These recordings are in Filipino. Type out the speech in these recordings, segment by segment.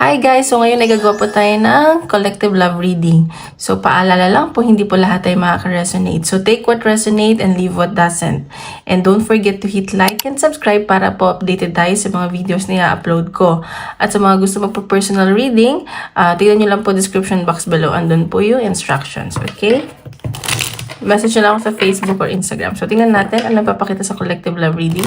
Hi guys! So ngayon ay gagawa po tayo ng collective love reading. So paalala lang po, hindi po lahat ay makaka-resonate. So take what resonate and leave what doesn't. And don't forget to hit like and subscribe para po updated tayo sa mga videos na i-upload ko. At sa mga gusto magpo-personal reading, tignan nyo lang po description box below. Andun po yung instructions, okay? Message nyo lang ako sa Facebook or Instagram. So tingnan natin ano papakita sa collective love reading.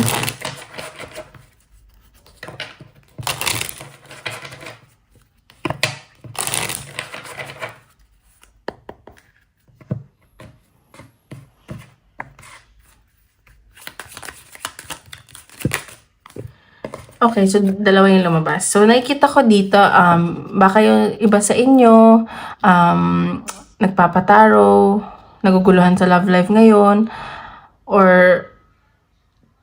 Okay, so dalawa yung lumabas. So nakikita ko dito, baka yung iba sa inyo, nagpapataro, naguguluhan sa love life ngayon, or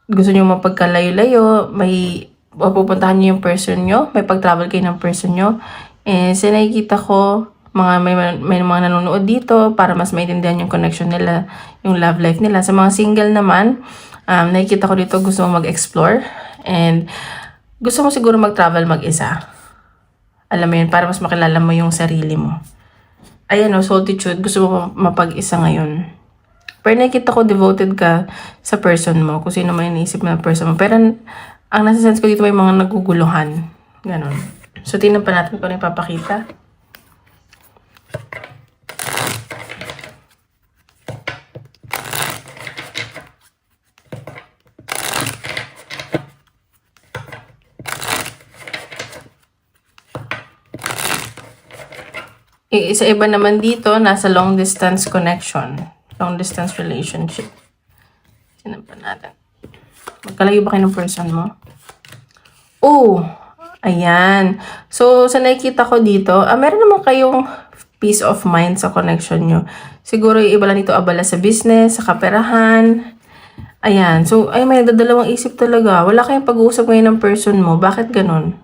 gusto nyo mapagkalayo-layo, may pupuntahan nyo yung person nyo, may pag-travel kayo ng person nyo. And so nakikita ko, may mga nanonood dito para mas maintindihan yung connection nila, yung love life nila. Sa mga single naman, nakikita ko dito gusto mo mag-explore and gusto mo siguro mag-travel mag-isa. Alam mo yun, para mas makilala mo yung sarili mo. Ayan o, solitude. Gusto mo mapag-isa ngayon. Pero nakikita ko devoted ka sa person mo. Kung sino man iniisip mo na person mo. Pero ang nasa sense ko dito may mga naguguluhan. Ganon. So, tingnan pa natin kung ano ipapakita. Isa iba naman dito, nasa long distance connection. Long distance relationship. Sinan pa natin. Magkalayo ba kayo ng person mo? Oh! Ayan. So, sa nakikita ko dito, meron naman kayong peace of mind sa connection nyo. Siguro yung iba lang dito abala sa business, sa kaperahan. Ayan. So, ay may dadalawang isip talaga. Wala kayong pag-uusap ngayon ng person mo. Bakit ganun?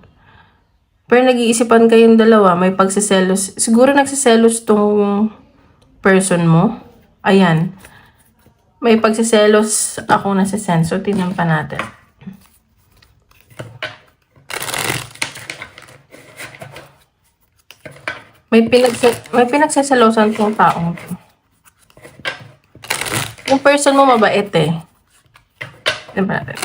Pero nag-iisipan kayong dalawa, may pagsiselos. Siguro nagsiselos tong person mo. Ayan. May pagsiselos ako nasisense. So, tingnan pa natin. May pinagseselosan tong taong to. Yung person mo mabait eh. Tingnan pa natin.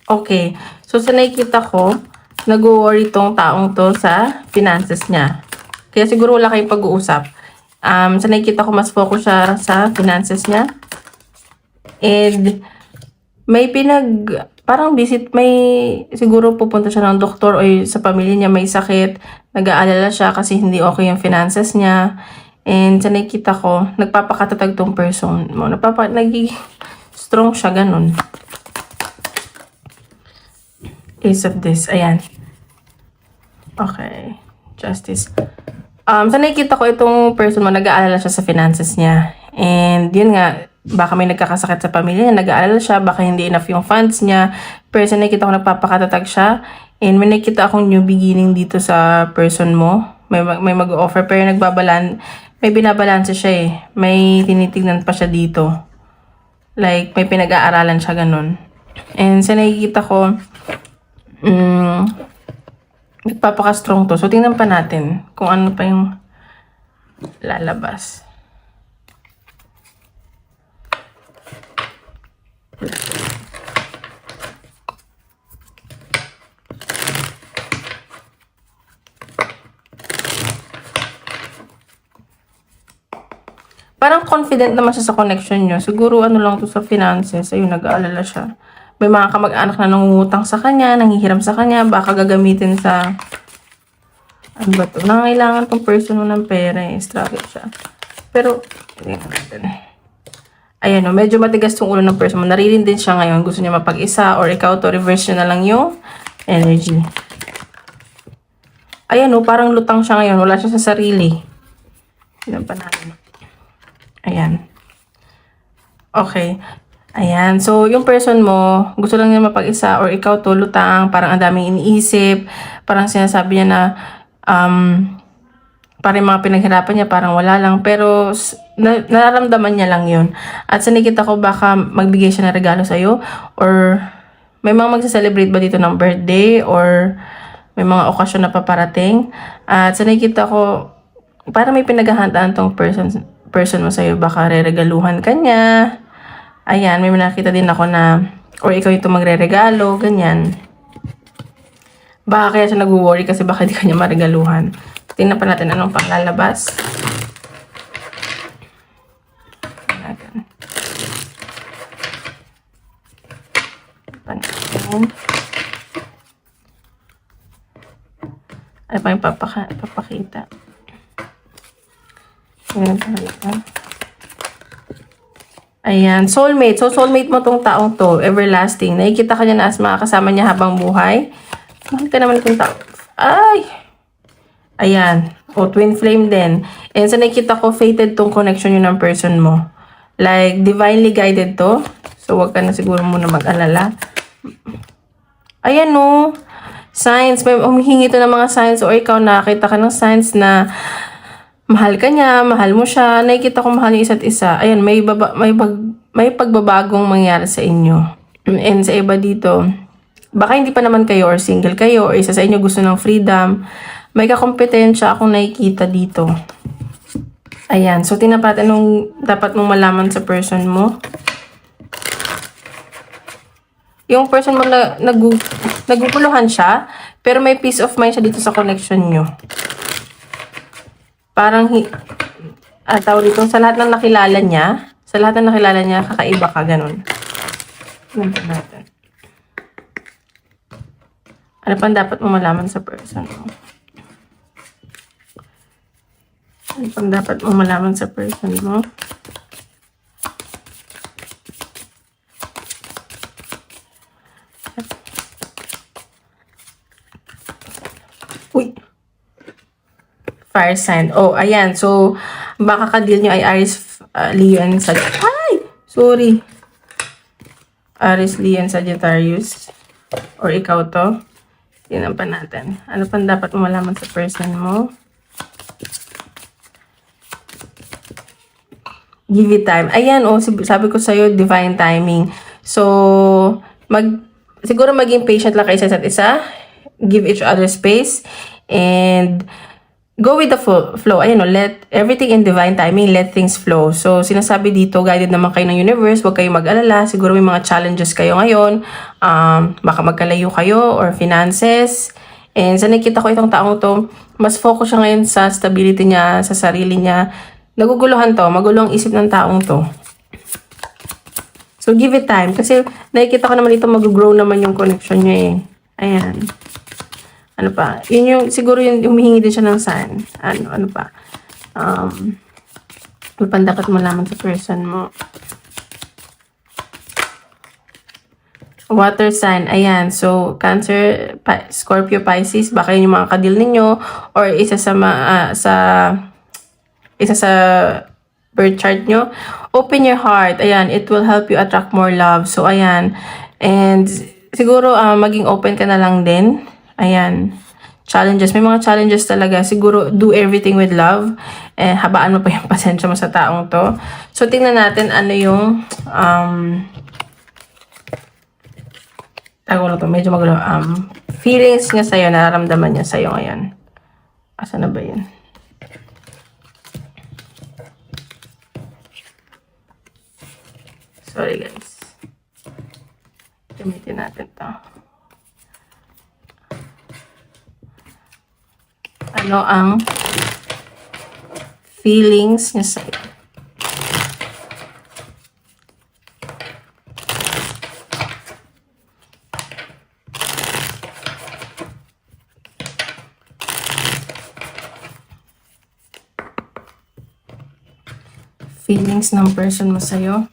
Okay. So, sa nakikita ko, nag-worry tong taong to sa finances niya. Kaya siguro wala kayong pag-uusap. Sa nakikita ko, mas focus siya sa finances niya. And, parang visit, may siguro pupunta siya ng doktor o sa pamilya niya may sakit. Nag-aalala siya kasi hindi okay yung finances niya. And, sa nakikita ko, nagpapakatatag tong person mo. Naging strong siya, ganun. Ace of this. Ayan. Okay. Justice. Sa nakikita ko itong person mo, nag-aalala siya sa finances niya. And yun nga, baka may nagkakasakit sa pamilya niya, nag-aalala siya, baka hindi enough yung funds niya. Pero sa nakikita ko, nagpapakatatag siya. And may nakikita akong new beginning dito sa person mo. May mag-offer, pero may binabalanse siya eh. May tinitignan pa siya dito. Like, may pinag-aaralan siya ganun. And sa nakikita ko, nagpapaka-strong to. So, tingnan pa natin kung ano pa yung lalabas. Parang confident naman siya sa connection nyo. Siguro ano lang to sa finances. Ayun, nag-aalala siya. May mga kamag-anak na nangungutang sa kanya, nanghihiram sa kanya, baka gagamitin sa, ano ba to? Nangangailangan tong person mo ng pera eh, struggle siya. Pero, ayan o, medyo matigas tong ulo ng person mo. Narilin din siya ngayon, gusto niya mapag-isa, or ikaw to, reverse nyo na lang yung energy. Ayan o, parang lutang siya ngayon. Wala siya sa sarili. Tignan pa natin. Ayan. Okay. Ayan. So, yung person mo, gusto lang niya mapag-isa or ikaw to, lutang, parang ang daming iniisip, parang sinasabi niya na, parang mga pinaghirapan niya, parang wala lang. Pero, nararamdaman niya lang yun. At sa nakita ko, baka magbigay siya ng regalo sa'yo or may mga magsa-celebrate ba dito ng birthday or may mga okasyon na paparating. At sa nakita ko, parang may pinaghahandaan tong person mo sa'yo. Baka re-regaluhan ka niya. Ayan, may nakita din ako na, or ikaw yung magre-regalo, ganyan. Baka kaya siya nag-worry kasi baka di kanya maregaluhan. Tingnan pa natin anong panglalabas. Ano pa yung papakita? Ayan pa natin. Ayan, soulmate. So, soulmate mo tong taong to, everlasting. Nakikita ka niya na as makakasama niya habang buhay. Mahal ka naman itong tao. Ay! Ayan. O, twin flame din. And sa nakikita ko, fated tong connection yun ng person mo. Like, divinely guided to. So, wag ka na siguro muna mag-alala. Ayan, no. Signs. May humihingi to ng mga signs. O, ikaw nakakita ka ng signs na mahal ka niya, mahal mo siya, nakikita ko mahal yung isa't isa. Ayan, may pagbabagong mangyari sa inyo. And sa iba dito, baka hindi pa naman kayo or single kayo or isa sa inyo gusto ng freedom, may kakompetensya akong nakikita dito. Ayan, so tinapatin nung dapat mong malaman sa person mo. Yung person mo naguguluhan siya, pero may peace of mind siya dito sa connection nyo. Parang, tawag dito, sa lahat ng nakilala niya, kakaiba ka, ganun. Natin. Ano pang dapat mo malaman sa person mo? Ano pang dapat mo malaman sa person mo? Uy! Fire sign. Oh, ayan. So, baka ka-deal nyo ay Aries, Leo, and Sagittarius. Ay! Sorry. Aries, Leo, and Sagittarius. Or ikaw to. Tingnan pa natin. Ano pang dapat mo malaman sa person mo? Give it time. Ayan, oh, sabi ko sa'yo, divine timing. So, siguro maging patient lang kayo sa isa't isa. Give each other space. And, go with the flow. Ayan o, let everything in divine timing, let things flow. So, sinasabi dito, guided naman kayo ng universe, huwag kayong mag-alala. Siguro may mga challenges kayo ngayon. Baka magkalayo kayo or finances. And sa nakita ko itong taong to, mas focus siya ngayon sa stability niya, sa sarili niya. Naguguluhan to, magulo ang isip ng taong to. So, give it time. Kasi nakikita ko naman ito, mag-grow naman yung connection niya eh. Ayan. Ano pa? Yun yung, siguro yung humihingi din siya ng sign. Ano pa? Ano pa dapat malaman sa person mo? Water sign. Ayan. So, Cancer, Scorpio, Pisces. Baka yun yung mga kadil ninyo. Or isa sa birth chart nyo. Open your heart. Ayan. It will help you attract more love. So, ayan. And, siguro, maging open ka na lang din. Ayan. Challenges. May mga challenges talaga. Siguro, do everything with love. Habaan mo pa yung pasensya mo sa taong to. So, tingnan natin ano yung tago na to. Medyo magulo. Feelings niya sa'yo. Nararamdaman niya sa'yo ngayon. Asa na ba yun? Sorry guys. Gamitin natin to. Ano ang feelings niya sa'yo? Feelings ng person mo sa'yo?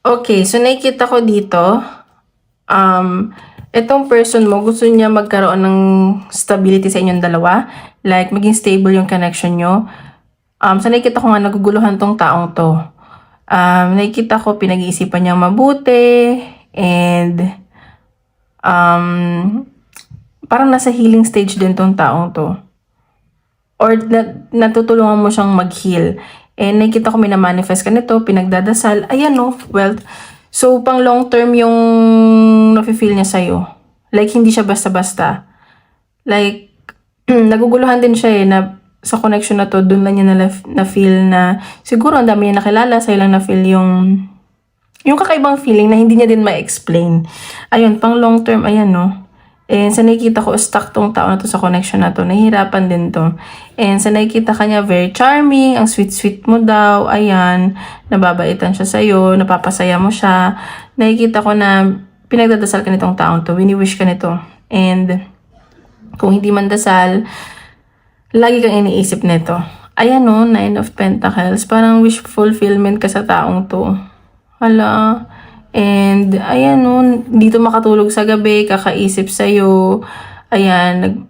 Okay, so nakikita ko dito, itong person mo, gusto niya magkaroon ng stability sa inyong dalawa. Like, maging stable yung connection nyo. So nakikita ko nga naguguluhan tong taong to. Nakikita ko pinag-iisipan niyang mabuti and parang nasa healing stage din tong taong to. Or natutulungan mo siyang mag-heal. And nakikita ko may na-manifest ka nito, pinagdadasal, ayan no, wealth. So, pang long term yung nafe-feel niya sa'yo. Like, hindi siya basta-basta. Like, naguguluhan din siya na sa connection na to, doon na niya na-feel na, siguro ang dami niya nakilala, sa'yo lang na-feel yung kakaibang feeling na hindi niya din ma-explain. Ayun, pang long term, ayan no. And sa nakikita ko, stuck tong tao na to sa connection na to. Nahihirapan din to. And sa nakikita kanya, very charming. Ang sweet-sweet mo daw. Ayan. Nababaitan siya sa'yo. Napapasaya mo siya. Nakikita ko na pinagdadasal ka nitong taong to. Wini-wish ka nito. And kung hindi man dasal, lagi kang iniisip nito. Ayan no, 9 of Pentacles. Parang wish fulfillment ka sa taong to. Hala. And, ayan no, dito makatulog sa gabi, kakaisip sa'yo. Ayan,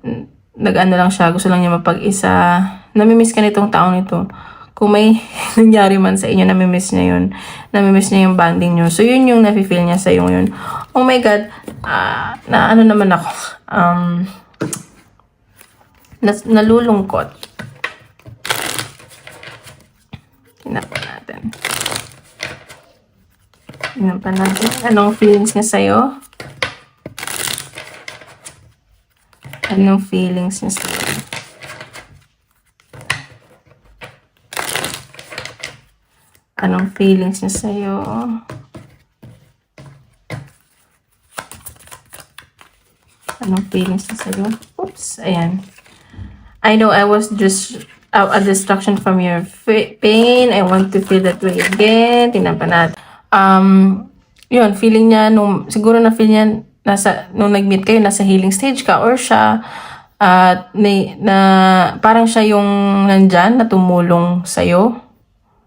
nag-ano lang siya, gusto lang niya mapag-isa. Namimiss ka nitong taong nito. Kung may nangyari man sa inyo, namimiss niya yun. Namimiss niya yung bonding niyo. So, yun yung nafe-feel niya sa'yo ngayon. Oh my God, na ano naman ako, nalulungkot. Tingnan pa natin. Tingnan pa natin. Anong feelings niya sa'yo? Anong feelings niya sa'yo? Anong feelings niya sa'yo? Anong feelings niya sa'yo? Oops, ayan. I know I was just a distraction from your pain. I want to feel that way again. Tingnan pa natin. Yun, feeling niya, siguro na feel niya, nung nag-meet kayo, nasa healing stage ka, or siya, parang siya yung nandyan, na tumulong sa'yo.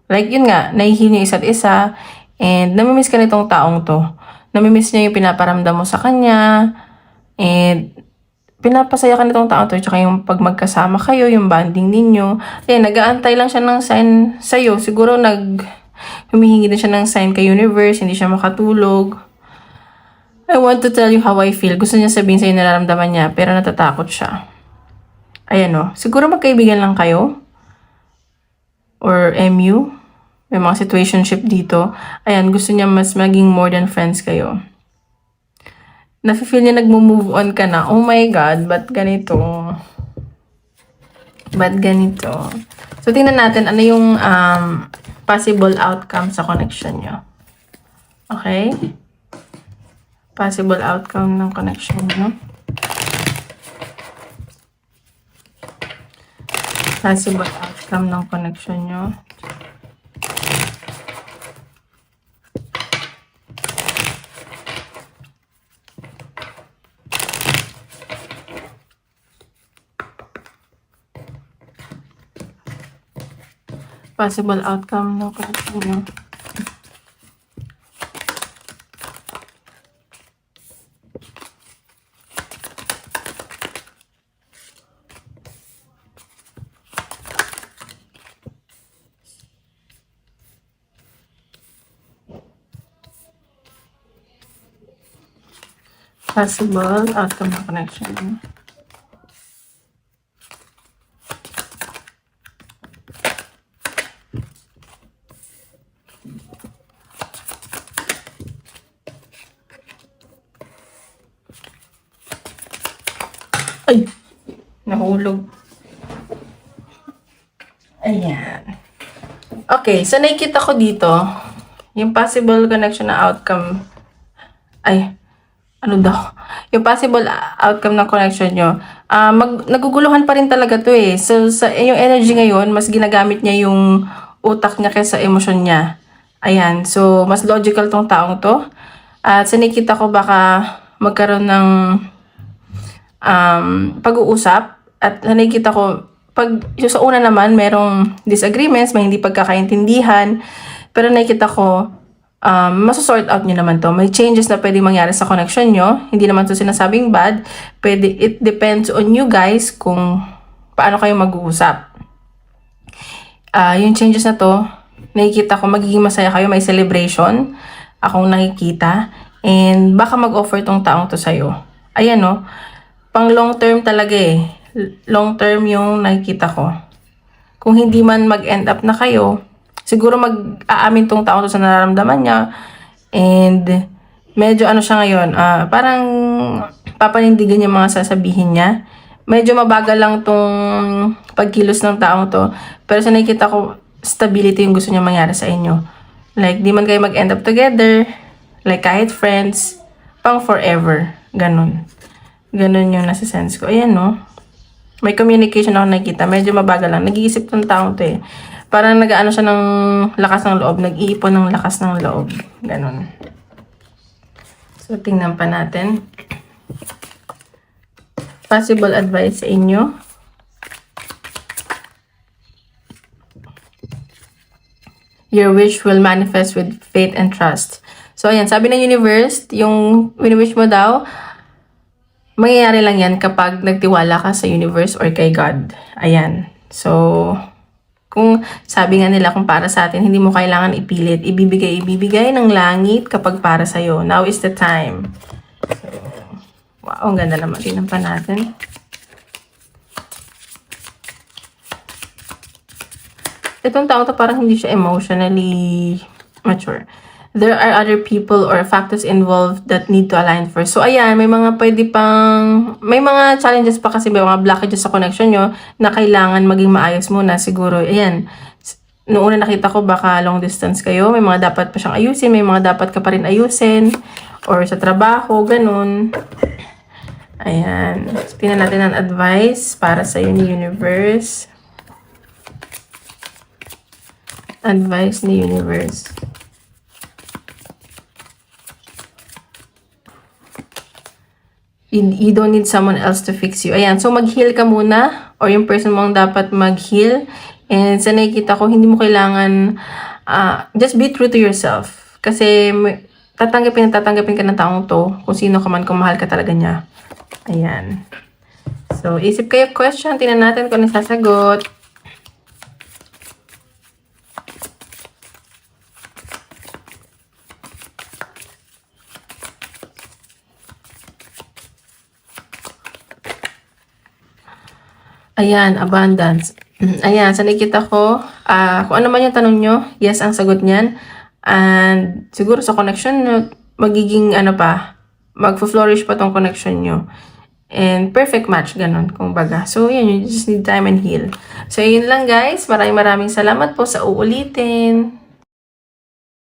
Like, yun nga, nahihil niyo isa't isa, and namimiss ka nitong taong to. Namimiss niya yung pinaparamdam mo sa kanya, and pinapasaya ka nitong taong to, tsaka yung pag magkasama kayo, yung bonding ninyo. Ayan, nag-aantay lang siya ng sign sa'yo. Siguro humihingi din siya ng sign kay universe, hindi siya makatulog. I want to tell you how I feel. Gusto niya sabihin sa'yo nararamdaman niya, pero natatakot siya. Ayan o. Siguro magkaibigan lang kayo. Or MU. May mga situationship dito. Ayan, gusto niya mas maging more than friends kayo. Nafe-feel niya nagmo-move on ka na. Oh my God, ba't ganito? Ba't ganito? So, tingnan natin ano yung possible outcome sa connection nyo. Okay? Possible outcome ng connection nyo. Possible outcome ng connection nyo. Possible outcome ng connection nyo. Possible outcome ng connection nyo. Ay! Nahulog. Ayan. Okay, so nakikita ko dito, yung possible connection na outcome, ano daw? Yung possible outcome ng connection nyo, naguguluhan pa rin talaga to eh. So, yung energy ngayon, mas ginagamit niya yung utak niya kaysa emosyon niya. Ayan, so, mas logical tong taong to. At sa nakikita ko, baka magkaroon ng pag-uusap. At nakikita ko, sa una naman, merong disagreements, may hindi pagkakaintindihan. Pero nakikita ko, masosort out nyo naman to. May changes na pwedeng mangyari sa connection nyo. Hindi naman to sinasabing bad. It depends on you guys kung paano kayo mag-uusap. Yung changes na to, nakikita ko magiging masaya kayo. May celebration akong nakikita. And baka mag-offer tong taong to sa'yo. Ayan no. Pang long term talaga eh. Long term yung nakikita ko. Kung hindi man mag-end up na kayo, siguro mag-aamin tong taong to sa nararamdaman niya. And medyo ano siya ngayon, parang papanindigan yung mga sasabihin niya. Medyo mabagal lang tong pagkilos ng taong to. Pero sa nakikita ko, stability yung gusto niya mangyari sa inyo. Like, di man kayo mag-end up together. Like, kahit friends, pang forever. Ganon. Ganon yung nasa-sense ko. Ayan, no? May communication ako nakikita. Medyo mabagal lang. Nag-iisip tong taong to eh. Parang nag-ano siya ng lakas ng loob. Nag-iipon ng lakas ng loob. Ganon. So, tingnan pa natin. Possible advice sa inyo. Your wish will manifest with faith and trust. So, ayan. Sabi ng universe, yung wini-wish mo daw, mangyayari lang yan kapag nagtiwala ka sa universe or kay God. Ayan. So, kung sabi nga nila kung para sa atin, hindi mo kailangan ipilit. Ibibigay ng langit kapag para sa'yo. Now is the time. So, wow, ang ganda naman. Tingnan pa natin. Itong tao to parang hindi siya emotionally mature. There are other people or factors involved that need to align first. So, ayan, may mga may mga challenges pa kasi, may mga blockages sa connection nyo na kailangan maging maayos muna siguro. Ayan, noong una nakita ko baka long distance kayo, may mga dapat pa siyang ayusin, may mga dapat ka pa rin ayusin, or sa trabaho, ganun. Ayan, tingnan natin ang advice para sa ni universe. Advice ni universe. You don't need someone else to fix you. Ayan, so mag-heal ka muna, or yung person mong dapat mag-heal. And sa nakikita ko, hindi mo kailangan, just be true to yourself. Kasi tatanggapin ka ng taong to, kung sino ka man, kung mahal ka talaga niya. Ayan. So, isip kayo question, tingnan natin kung nasasagot. Ayan, abundance. Ayan, sa nakikita ko, kung ano man yung tanong nyo, yes ang sagot niyan. And siguro sa connection nyo, magiging mag-flourish pa tong connection nyo. And perfect match, ganun, kung baga. So, yan, you just need time and heal. So, yun lang guys. Maraming salamat po sa uulitin.